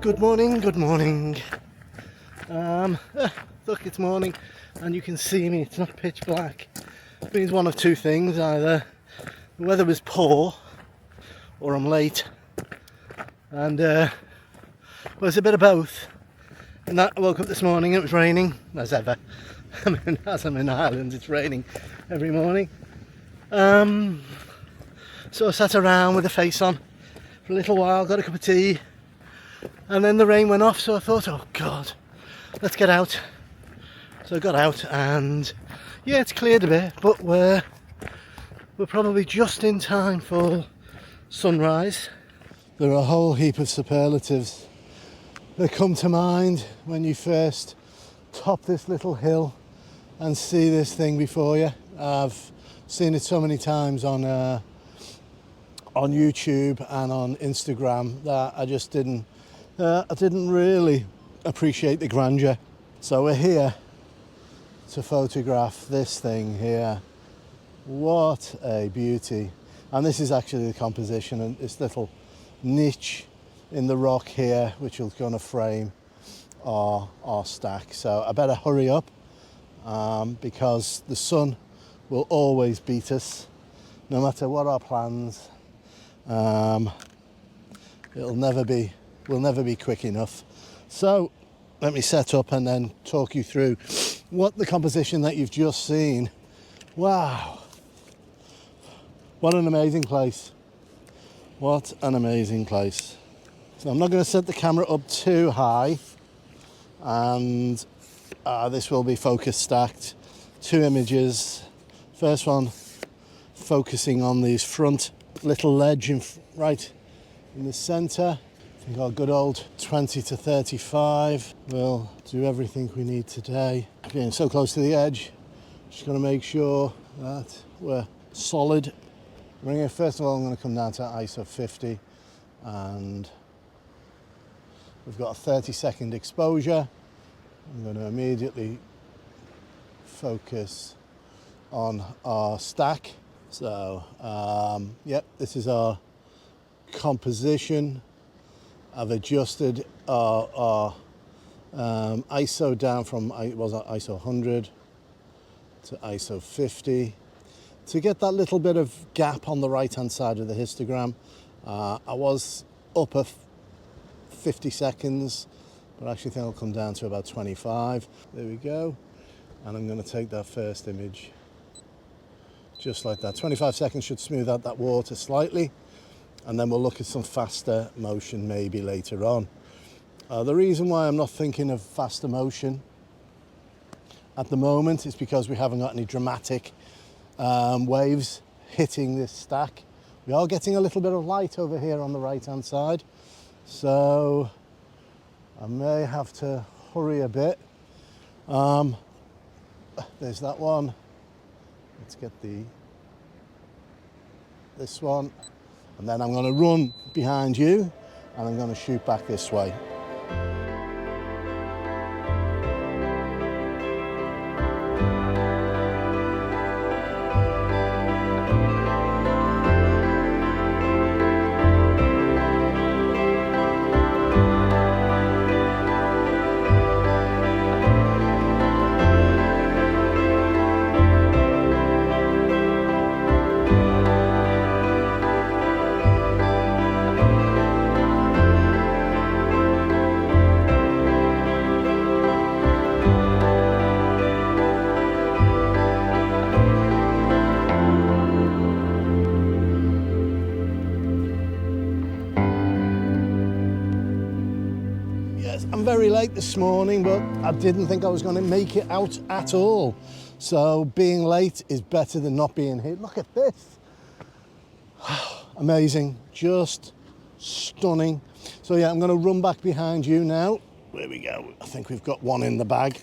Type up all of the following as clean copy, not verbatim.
Good morning, good morning. Look, it's morning and you can see me, it's not pitch black. It means one of two things: either the weather was poor or I'm late. And well, it's a bit of both. And that, I woke up this morning, it was raining, as ever. As I'm in Ireland, it's raining every morning. So I sat around with the face on for a little while, got a cup of tea, and then the rain went off, so I thought, oh God, let's get out. So I got out and yeah, it's cleared a bit, but we're probably just in time for sunrise. There are a whole heap of superlatives that come to mind when you first top this little hill and see this thing before you. I've seen it so many times on YouTube and on Instagram that I just didn't really appreciate the grandeur. So we're here to photograph this thing here. What a beauty. And this is actually the composition, and this little niche in the rock here which is going to frame our stack. So I better hurry up because the sun will always beat us no matter what our plans. We'll never be quick enough. So let me set up and then talk you through what the composition that you've just seen. Wow, what an amazing place. What an amazing place. So I'm not going to set the camera up too high, and this will be focus stacked. 2 images. First one focusing on these front little ledge right in the center. I think our good old 20 to 35 will do everything we need today. Getting so close to the edge, just going to make sure that we're solid. First of all, I'm going to come down to ISO 50, and we've got a 30-second exposure. I'm going to immediately focus on our stack. So, yep, this is our composition. I've adjusted our ISO down from ISO 100 to ISO 50 to get that little bit of gap on the right-hand side of the histogram. I was up at 50 seconds, but I actually think I'll come down to about 25. There we go. And I'm going to take that first image just like that. 25 seconds should smooth out that water slightly, and then we'll look at some faster motion maybe later on. The reason why I'm not thinking of faster motion at the moment is because we haven't got any dramatic waves hitting this stack. We are getting a little bit of light over here on the right hand side, so I may have to hurry a bit. There's that one. Let's get this one, and then I'm going to run behind you and I'm going to shoot back this way. I'm very late this morning, but I didn't think I was going to make it out at all. So being late is better than not being here. Look at this. Amazing, just stunning. So yeah, I'm going to run back behind you now. There we go. I think we've got one in the bag.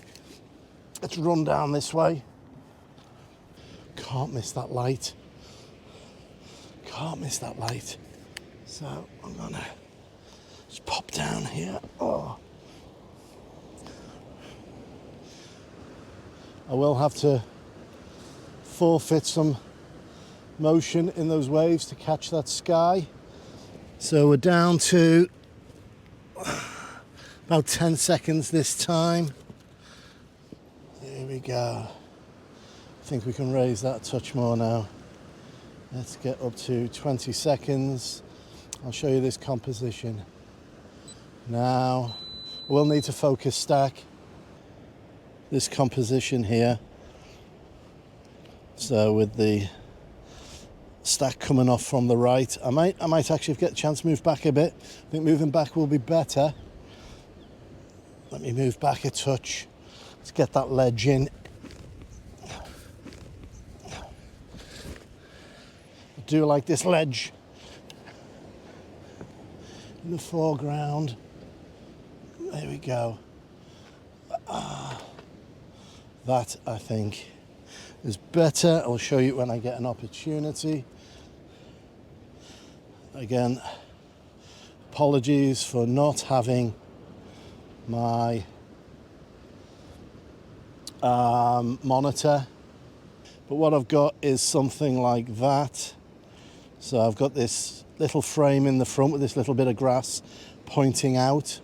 Let's run down this way. Can't miss that light. Can't miss that light. So I'm going to just pop down here. Oh. I will have to forfeit some motion in those waves to catch that sky. So we're down to About 10 seconds this time. Here we go. I think we can raise that a touch more now. Let's get up to 20 seconds. I'll show you this composition. Now, we'll need to focus stack this composition here. So with the stack coming off from the right, I might actually get a chance to move back a bit. I think moving back will be better. Let me move back a touch. Let's get that ledge in. I do like this ledge in the foreground. There we go. That, I think, is better. I'll show you when I get an opportunity. Again, apologies for not having my monitor, but what I've got is something like that. So I've got this little frame in the front with this little bit of grass pointing out,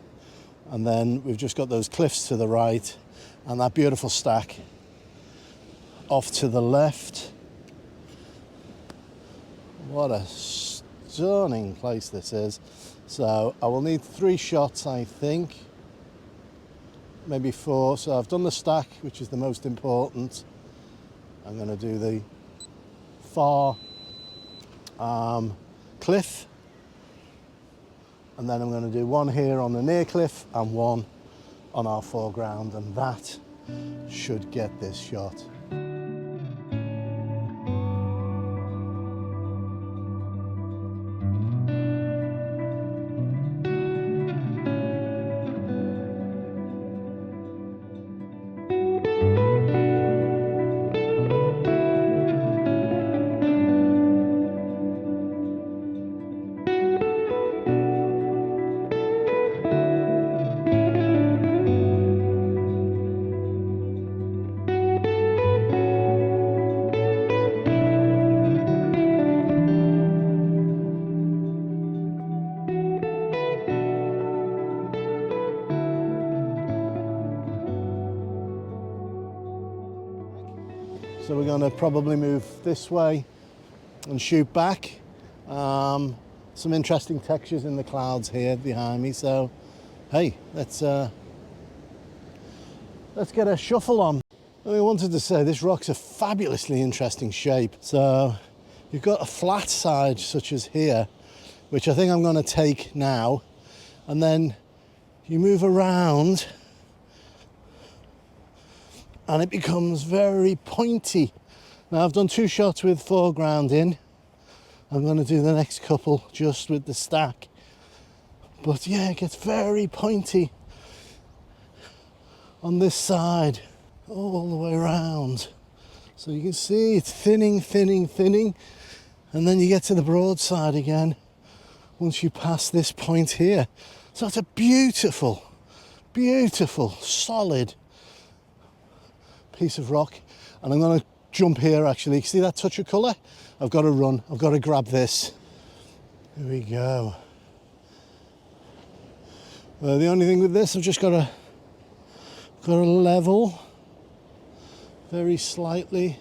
and then we've just got those cliffs to the right and that beautiful stack off to the left. What a stunning place this is. So I will need 3 shots, I think, maybe 4. So I've done the stack, which is the most important. I'm going to do the far cliff, and then I'm going to do one here on the near cliff and one on our foreground, and that should get this shot. So we're going to probably move this way and shoot back. Some interesting textures in the clouds here behind me. So, hey, let's get a shuffle on. I wanted to say this rock's a fabulously interesting shape. So you've got a flat side such as here, which I think I'm going to take now, and then you move around and it becomes very pointy. Now I've done 2 shots with foreground in. I'm going to do the next couple just with the stack. But yeah, it gets very pointy on this side all the way around. So you can see it's thinning, and then you get to the broad side again once you pass this point here. So it's a beautiful, solid piece of rock. And I'm going to jump here actually. See that touch of colour? I've got to run. I've got to grab this. Here we go. Well, the only thing with this, I've just got to level very slightly.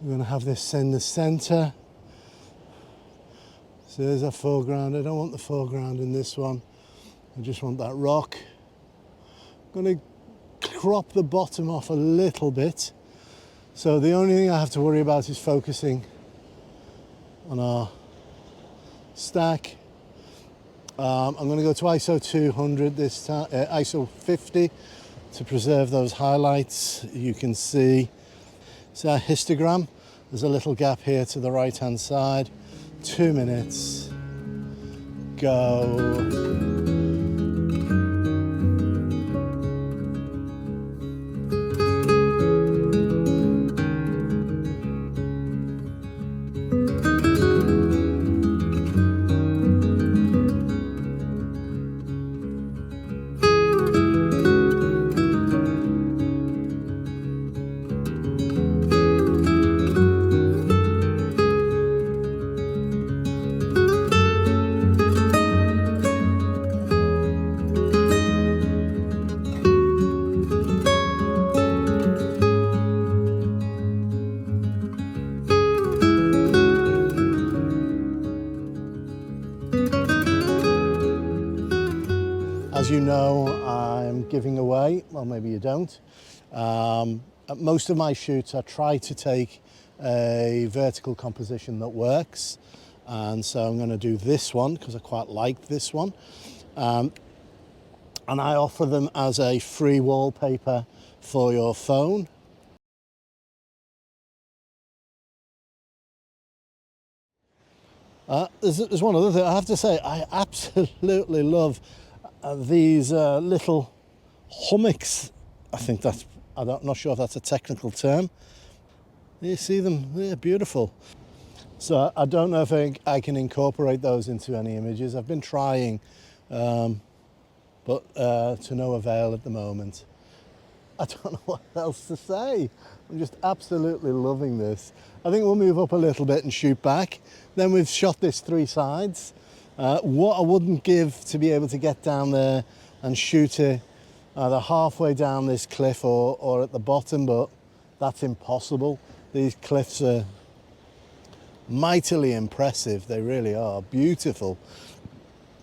We're going to have this in the centre. So there's our foreground. I don't want the foreground in this one. I just want that rock. I'm going to crop the bottom off a little bit. So the only thing I have to worry about is focusing on our stack. I'm going to go to ISO 200 this time, ISO 50 to preserve those highlights. You can see it's our histogram. There's a little gap here to the right hand side. 2 minutes. Go. know I'm giving away, well, maybe you don't. At most of my shoots, I try to take a vertical composition that works. And so I'm going to do this one because I quite like this one. And I offer them as a free wallpaper for your phone. There's one other thing I have to say. I absolutely love these little hummocks. I think that's, I'm not sure if that's a technical term. You see them, they're beautiful. So I don't know if I can incorporate those into any images. I've been trying, but to no avail at the moment. I don't know what else to say. I'm just absolutely loving this. I think we'll move up a little bit and shoot back. Then we've shot this 3 sides. What I wouldn't give to be able to get down there and shoot it either halfway down this cliff or at the bottom, but that's impossible. These cliffs are mightily impressive. They really are beautiful.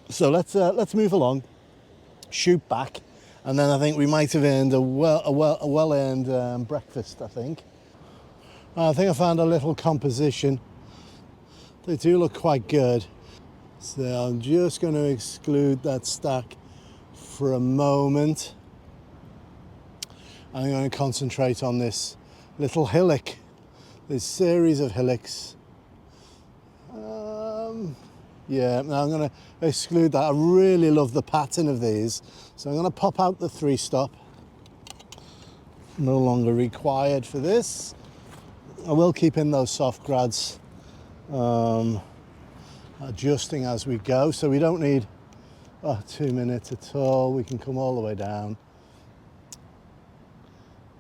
So let's move along, shoot back, and then I think we might have earned a well-earned breakfast, I think. I think I found a little composition. They do look quite good. So I'm just going to exclude that stack for a moment. I'm going to concentrate on this little hillock, this series of hillocks. Yeah, now I'm going to exclude that. I really love the pattern of these. So I'm going to pop out the 3-stop. No longer required for this. I will keep in those soft grads, adjusting as we go. So we don't need 2 minutes at all. We can come all the way down.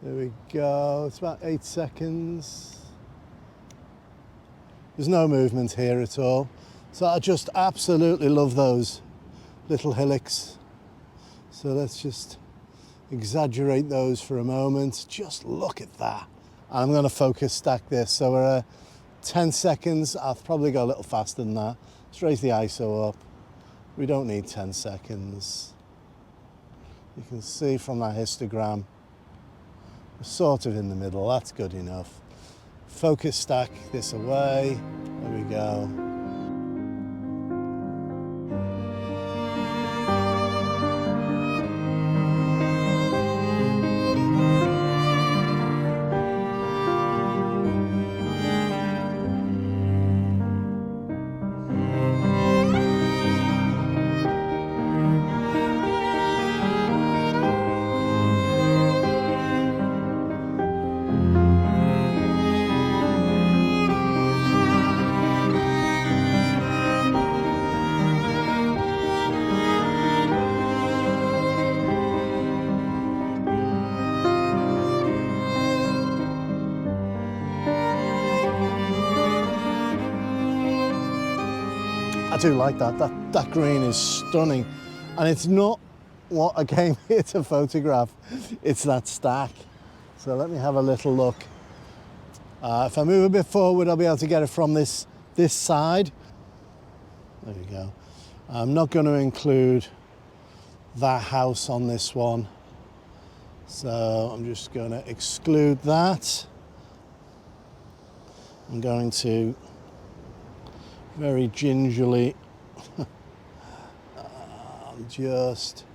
There we go. It's about 8 seconds. There's no movement here at all. So I just absolutely love those little hillocks. So let's just exaggerate those for a moment. Just look at that. I'm going to focus stack this. So we're at 10 seconds. I'll probably go a little faster than that. Let's raise the ISO up. We don't need 10 seconds. You can see from that histogram, we're sort of in the middle. That's good enough. Focus stack this away. There we go. I do like that. That green is stunning. And it's not what I came here to photograph. It's that stack. So let me have a little look. If I move a bit forward, I'll be able to get it from this side. There we go. I'm not going to include that house on this one. So I'm just going to exclude that. I'm going to very gingerly just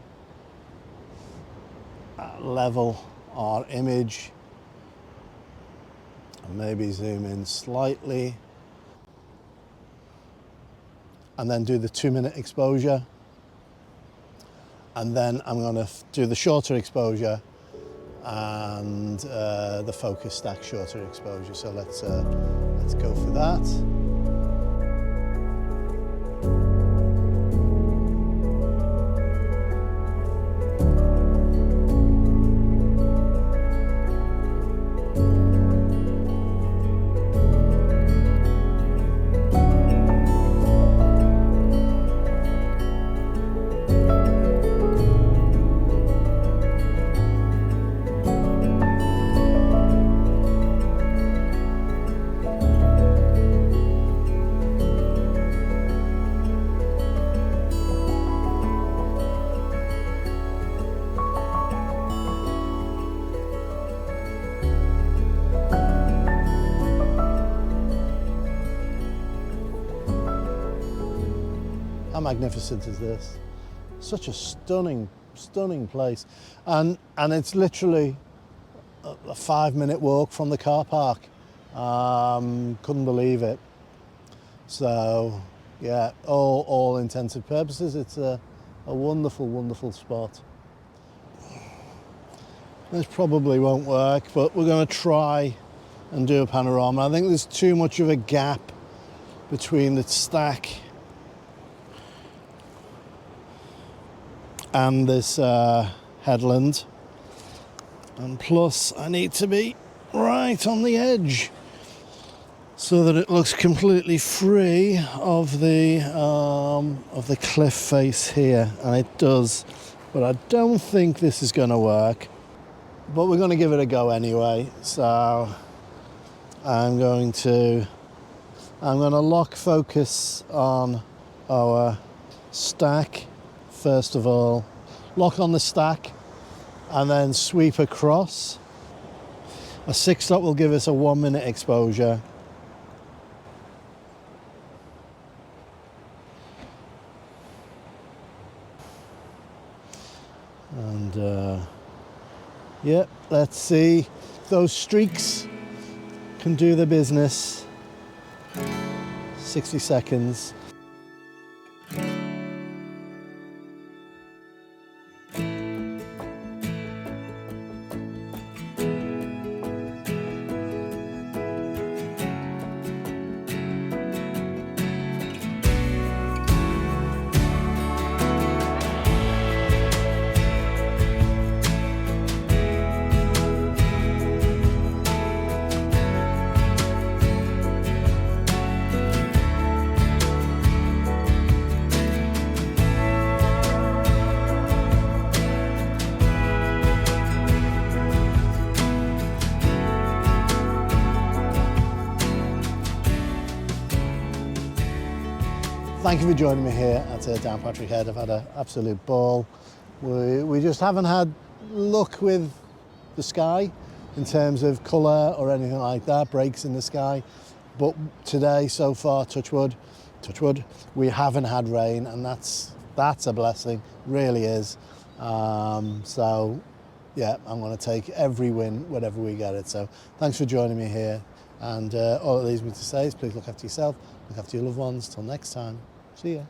level our image and maybe zoom in slightly and then do the 2-minute exposure, and then I'm going to do the shorter exposure and the focus stack shorter exposure. So let's go for that. How magnificent is this? Such a stunning place. And it's literally a 5-minute walk from the car park. Couldn't believe it. So yeah, all intents and purposes, it's a wonderful spot. This probably won't work, but we're going to try and do a panorama. I think there's too much of a gap between the stack and this headland, and plus I need to be right on the edge so that it looks completely free of the cliff face here, and it does, but I don't think this is going to work, but we're going to give it a go anyway. So I'm going to lock focus on our stack first of all, lock on the stack and then sweep across. A 6-stop will give us a 1-minute exposure. And yeah, let's see if those streaks can do the business. 60 seconds. Thank you for joining me here at Downpatrick Head. I've had an absolute ball. We just haven't had luck with the sky in terms of colour or anything like that, breaks in the sky. But today, so far, touch wood, we haven't had rain, and that's a blessing, really is. So yeah, I'm going to take every win whenever we get it. So thanks for joining me here, and all it leaves me to say is please look after yourself, look after your loved ones. Till next time, see ya.